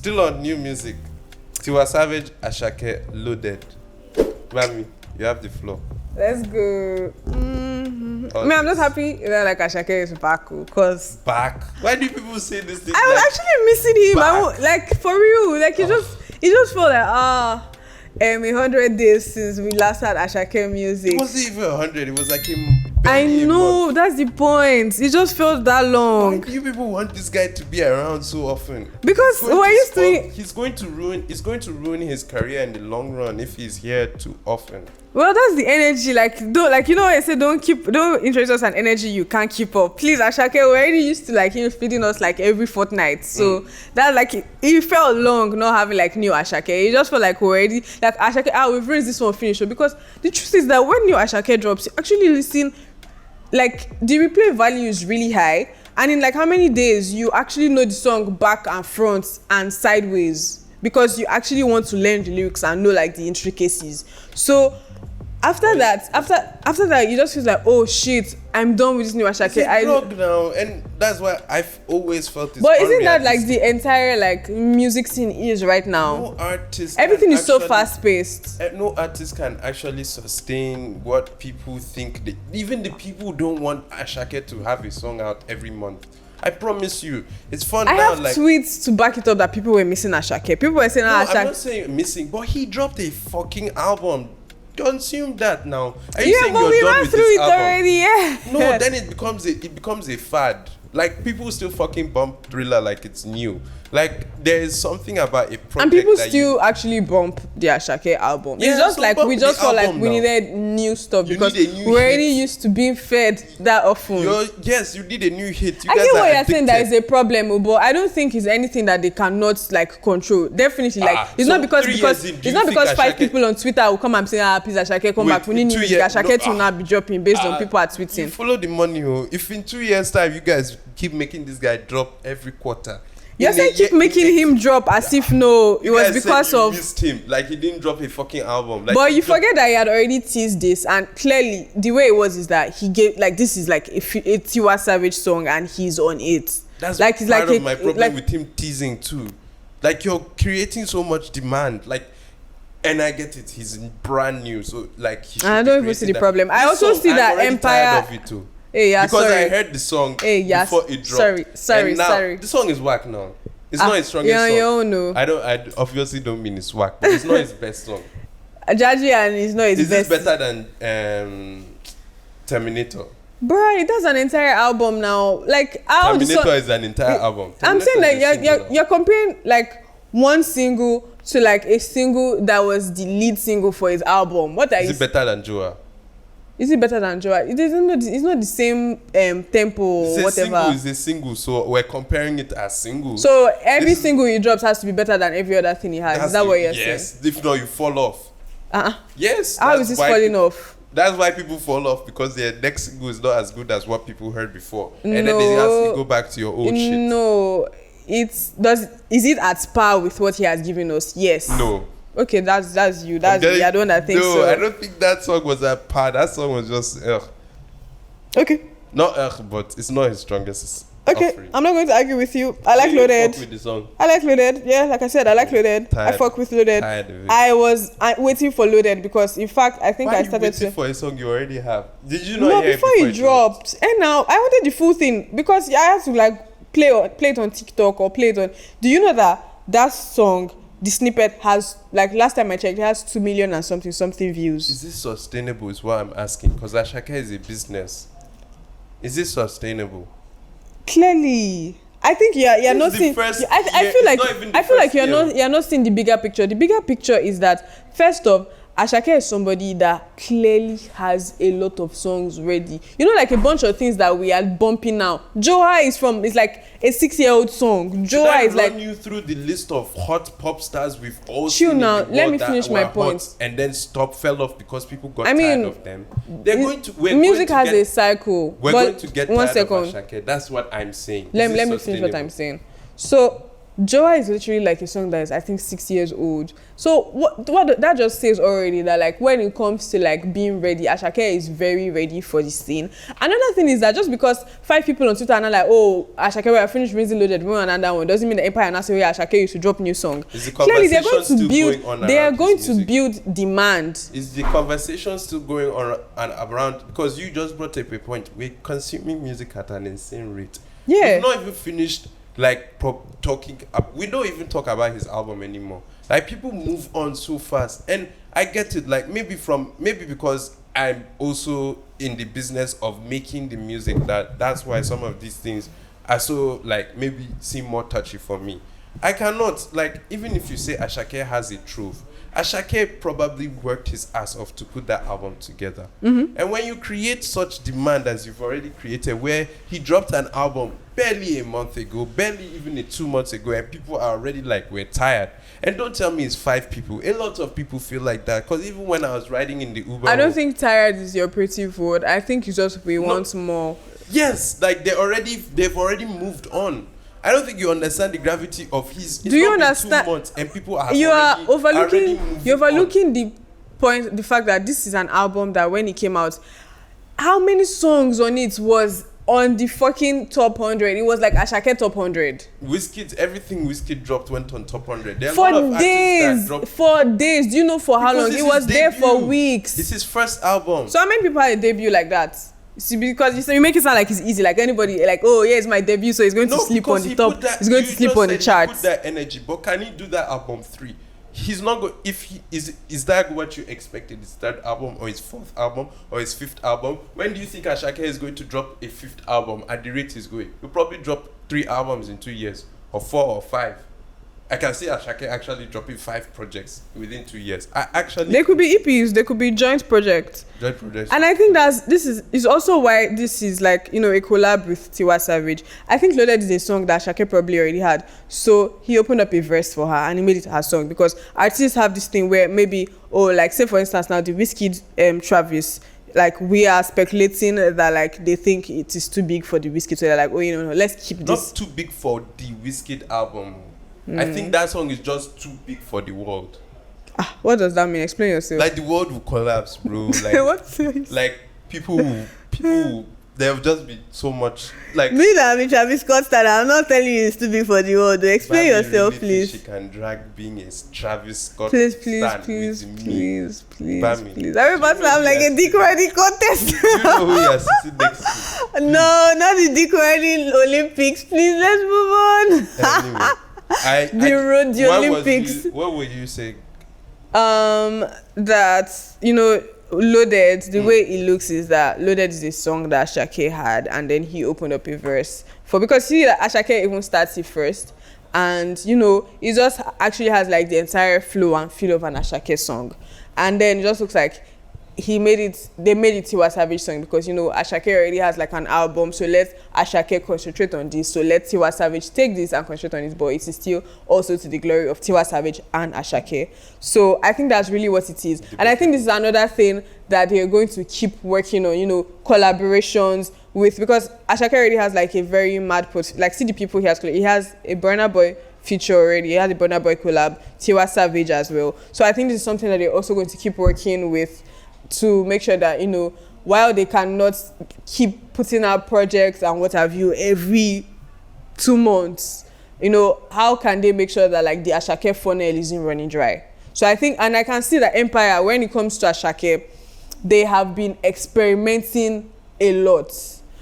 Still on new music. Tiwa Savage, Asake, Loaded. Bamyy, you have the floor. Let's go. I'm just happy that like Asake is back, cause back. Why do people say this thing? I was actually missing him. Like for real. Like it just felt like 100 days since we last had Asake music. It wasn't even 100. It was like him. I know, that's the point. It just felt that long. Why do you people want this guy to be around so often? Because we're used to. He's going to ruin his career in the long run if he's here too often. Well, that's the energy. Like you know what I said, don't introduce us an energy you can't keep up. Please, Asake, we're already used to like him feeding us like every fortnight. So that like it felt long not having like new Asake. It just felt like we're already like Asake. We've raised this one finish. Because the truth is that when new Asake drops, you actually listen. Like the replay value is really high, and in like how many days you actually know the song back and front and sideways because you actually want to learn the lyrics and know like the intricacies. So after that, you just feel like, oh shit, I'm done with this new Asake. It's a blog now, and that's why I've always felt this. But isn't that like the entire like music scene is right now? No artist. Everything is so fast paced. No artist can actually sustain what people think. Even the people who don't want Asake to have a song out every month. I promise you, it's fun I now. have like tweets to back it up that people were missing Asake. People were saying, Asake. I'm not saying missing, but he dropped a fucking album. Don't assume that now. Are Yeah, but we ran through it already, yeah. No, then it becomes a fad. Like people still fucking bump Thriller like it's new. Like there is something about a project and people still actually bump the Asake album. Yeah, it's just so like we just felt like we now. needed new stuff You because need a new we're already hit. used to being fed that often. Yes, you need a new hit. I get what you're saying, that is a problem, but I don't think it's anything that they cannot like control. Definitely, like it's so not because 3 years in, do you think 5 Asake- people on Twitter will come and say, please Asake come Wait, back. We need in 2 new years- Asake to now be dropping based on people are You tweeting. follow the money, if in 2 years' time you guys keep making this guy drop every quarter. You're saying keep making him drop as if no, it was because of. Missed him, like he didn't drop a fucking album. Like, But you forget that he had already teased this, and clearly the way it was is that he gave like this is like a Tiwa Savage song and he's on it. That's like it's part like of my problem with him teasing too. Like you're creating so much demand, like, and I get it. He's brand new, so like. I don't even see the problem. I also see that Empire. Tired of it too. Hey, yeah, because sorry. I heard the song yes. before it dropped. Sorry, and now, sorry. The song is whack now. It's not his strongest song. You don't know. I obviously don't mean it's whack, but it's not his best song. Djaji and it's not his Is best. this better than Terminator? Bruh, that's an entire album now. Like how Terminator is an entire album. I'm saying Terminator like you're comparing like one single to like a single that was the lead single for his album. What are you? Is it better than Joha? Is it better than Joha? It's not the same tempo or whatever. It's a single, so we're comparing it as singles. So every single he drops has to be better than every other thing he has. Is that what you're saying? Yes. If not, you fall off. Yes. How is this falling off? That's why people fall off, because their next single is not as good as what people heard before, and then they have to go back to your old shit. No, is it at par with what he has given us? Yes. No. Okay, that's you. That's me. I don't think so. No, I don't think that song was at par. That song was just Okay. Not but it's not his strongest. Okay, offering. I'm not going to argue with you. I like You Loaded. fuck with the song. I like Loaded. Yeah, like I said, I like Loaded. I fuck with Loaded. Tired of it. I was waiting for Loaded because, in fact, I think Why I are you started waiting to. for a song you already have? Did you not No, hear before it it dropped. And now I wanted the full thing because I have to like play it on TikTok or play it on. Do you know that song? The snippet has, like, last time I checked, it has 2 million and something views. Is this sustainable is what I'm asking, because Asake is a business. Is this sustainable? Clearly, I think you're not seeing. I feel like you're not seeing the bigger picture. The bigger picture is that, first off, Asake is somebody that clearly has a lot of songs ready. You know, like a bunch of things that we are bumping now. Joha is like a 6-year-old song. Joha is like. Run you through the list of hot pop stars we've all Chill seen. now. Let me finish my point. And then fell off because people got tired of them. Music has a cycle. We're going to get one tired second. of Asake. That's what I'm saying. Let me finish what I'm saying. So Joha is literally like a song that is, I think, 6 years old. So what that just says already that like when it comes to like being ready, Asake is very ready for the scene. Another thing is that just because 5 people on Twitter are not like, oh, Asake, we are finished raising loaded, we want another one, doesn't mean the Empire and say, yeah, Asake, you should drop new song. Clearly, they're going to build. They are going to build demand. Is the conversation still going on and around? Because you just brought up a point. We're consuming music at an insane rate. Yeah. We've not even finished like talking. We don't even talk about his album anymore. Like people move on so fast, and I get it. Like maybe because I'm also in the business of making the music. That's why some of these things are so like maybe seem more touchy for me. I cannot like even if you say Asake has a truth. Asake probably worked his ass off to put that album together. Mm-hmm. And when you create such demand as you've already created, where he dropped an album barely a month ago, barely even 2 months ago, and people are already like, we're tired. And don't tell me it's 5 people. A lot of people feel like that. Because even when I was riding in the Uber... I don't think tired is the operative word. I think it's just we want more. Yes, like they've already moved on. I don't think you understand the gravity of his. Do you understand? 2 months and people are. You're overlooking the point, the fact that this is an album that when it came out, how many songs on it was on the fucking top 100? It was like Asake top 100. Everything Wizkid dropped went on top 100. There are for a lot of days. For days. Do you know for how long? It was there for weeks. It's his first album. So how many people had a debut like that? See, because you make it sound like it's easy, like anybody, like, oh yeah, it's my debut, so he's going to sleep on the top. He's going to sleep on the charts. Put that energy, but can he do that album 3? He's not going. If he is that what you expected? His 3rd album or his 4th album or his 5th album? When do you think Asake is going to drop a 5th album at the rate he's going? He'll probably drop 3 albums in 2 years, or 4 or 5. I can see Asake actually dropping 5 projects within 2 years. They could be EPs, they could be joint projects. And I think this is also why this is like, you know, a collab with Tiwa Savage. I think Loaded is a song that Asake probably already had. So he opened up a verse for her and he made it her song, because artists have this thing where maybe, like say for instance now the Wizkid Travis, like we are speculating that like they think it is too big for the Wizkid, so they're like, oh, you know, let's keep this. Not too big for the Wizkid album. I think that song is just too big for the world. What does that mean? Explain yourself. Like the world will collapse, bro. Like what? Like people there will just be so much like me that I'm Travis Scott style. I'm not telling you it's too big for the world. Explain yourself, really please. She can drag being a Travis Scott. Please. Everybody I'm like a dick riding contest. Do you know who you are sitting next to? No, not the dick riding Olympics. Please, let's move on. Anyway, the Olympics. What would you say? That, you know, Loaded, the way it looks is that Loaded is a song that Asake had, and then he opened up a verse for, because see that Asake even starts it first, and you know, it just actually has like the entire flow and feel of an Asake song, and then it just looks like they made it Tiwa Savage song, because you know Asake already has like an album, so let Asake concentrate on this, so let Tiwa Savage take this and concentrate on this, but it is still also to the glory of Tiwa Savage and Asake. So I think that's really what it is, and I think this is another thing that they're going to keep working on, you know, collaborations with, because Asake already has like a very mad like see the people he has a Burna Boy feature already, he has a Burna Boy collab, Tiwa Savage as well. So I think this is something that they're also going to keep working with, to make sure that, you know, while they cannot keep putting out projects and what have you every 2 months, you know, how can they make sure that like the Asake funnel isn't running dry? So I think, and I can see that Empire, when it comes to Asake, they have been experimenting a lot,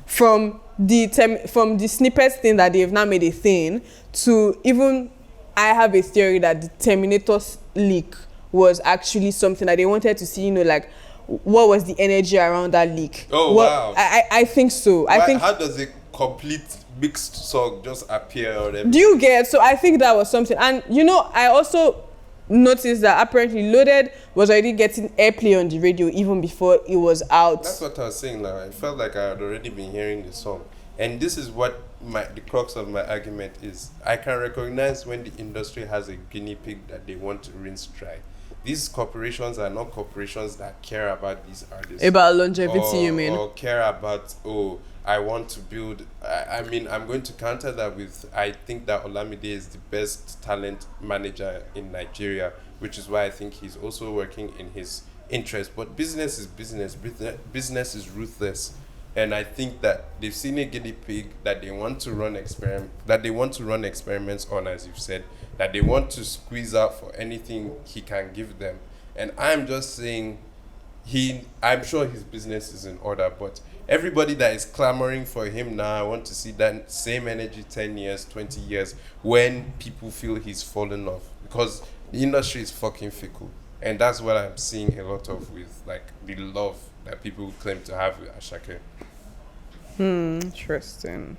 from the snippets thing that they've now made a thing, to even, I have a theory that the Terminator's leak was actually something that they wanted to see, you know, like what was the energy around that leak. Wow. I think so. How does a complete mixed song just appear or whatever? Do you get? So I think that was something. And you know, I also noticed that apparently Loaded was already getting airplay on the radio even before it was out. That's what I was saying. Like, I felt like I had already been hearing the song, and this is what the crux of my argument is. I can recognize when the industry has a guinea pig that they want to rinse dry. These corporations are not corporations that care about these artists. About longevity, you mean? Or care about, I want to build. I mean, I'm going to counter that with I think that Olamide is the best talent manager in Nigeria, which is why I think he's also working in his interest. But business is business. Business is ruthless, and I think that they've seen a guinea pig that they want to run experiments on, as you've said, that they want to squeeze out for anything he can give them. And I'm just saying I'm sure his business is in order, but everybody that is clamoring for him now, I want to see that same energy 10 years, 20 years, when people feel he's fallen off, because the industry is fucking fickle, and that's what I'm seeing a lot of with like the love that people claim to have with Asake. Interesting.